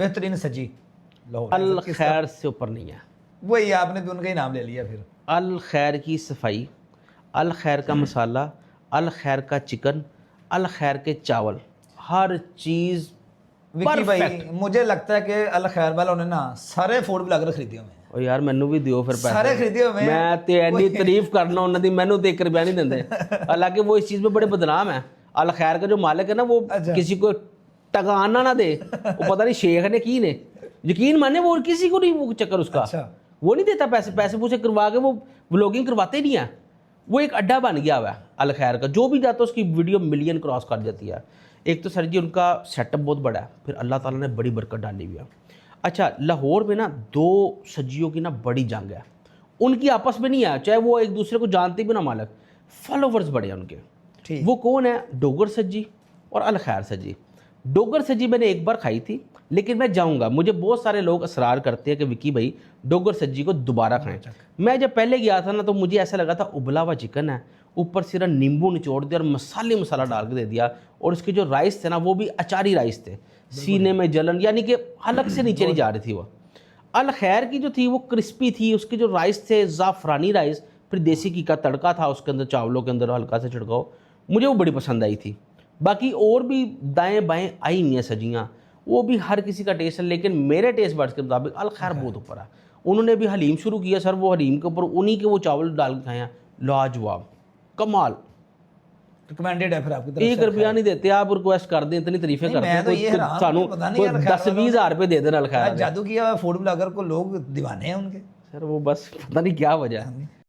बेहतरीन सजी लाहौर अल खैर से ऊपर नहीं है। वही आपने भी उनका ही नाम ले लिया फिर। अल खैर की सफाई, अल खैर का मसाला, अल खैर का चिकन, अल खैर के चावल, हर चीज़ विकी भाई मुझे लगता है कि अल खैर वालों ने ना सारे फूड ब्लॉगर खरीदे हुए हैं। ओ यार मैनू भी दियो फिर पैसे, सारे खरीदे हुए हैं। मैं ते एनी तारीफ करना उन्होंने दी, मैनू तो 1 रुपया नहीं देंगे। हालांकि वो इस चीज़ में बड़े बदनाम है। अल खैर का जो मालिक है ना वो किसी को टगाना ना दे, वो पता नहीं शेख ने की ने, यकीन माने वो किसी को नहीं वो चक्कर उसका। वो नहीं देता पैसे, पैसे पूसे करवा के वो व्लॉगिंग करवाते ही नहीं है। वो एक अड्डा बन गया हुआ है अल खैर का, जो भी जाता है उसकी वीडियो मिलियन क्रॉस कर जाती है। एक तो सर जी उनका सेटअप बहुत बड़ा है, फिर अल्लाह ताला ने बड़ी बरकत डाली हुई है। अच्छा, लाहौर में ना 2 सजियों की ना बड़ी जंग है, उनकी आपस में नहीं है, चाहे वो एक दूसरे को जानते भी ना मालिक, फॉलोवर्स बड़े हैं उनके। वो कौन है? डोगर सज्जी और अल खैर सज्जी। डोगर सज्जी मैंने एक बार खाई थी, लेकिन मैं जाऊंगा, मुझे बहुत सारे लोग असरार करते हैं कि विकी भाई डोगर सज्जी को दोबारा खाएं। मैं जब पहले गया था ना तो मुझे ऐसा लगा था उबला हुआ चिकन है, ऊपर सिर्फ नींबू निचोड़ दिया और मसाला डाल के दे दिया, और उसके जो राइस थे ना वो भी अचारी राइस थे, सीने में जलन, यानी कि हलक से नीचे नहीं जा रही थी वो। अल खैर की जो थी वो क्रिस्पी थी, उसके जो राइस थे ज़ाफ़रानी राइस, फिर देसी घी का तड़का था उसके अंदर, चावलों के अंदर हल्का सा छिड़काओ, मुझे वो बड़ी पसंद आई थी। बाकी और भी दाएं बाएं आई नहीं है सजियाँ, वो भी हर किसी का टेस्ट है, लेकिन मेरे टेस्ट बड्स के मुताबिक अल खैर बहुत ऊपर है। उन्होंने भी हलीम शुरू किया सर, वो हलीम के ऊपर उन्हीं के वो चावल डाल के खाए हैं, लाजवाब, कमाल, रिकमेंडेड है। फिर आपकी तरफ 1 रुपया नहीं देते, आप रिक्वेस्ट कर दें, इतनी तारीफें करते हैं, सानू 10-20 हज़ार रुपये दे देना अल खैर। जादू किया फूड ब्लॉगर को लोग दीवाने हैं उनके सर, वो बस पता नहीं क्या वजह है।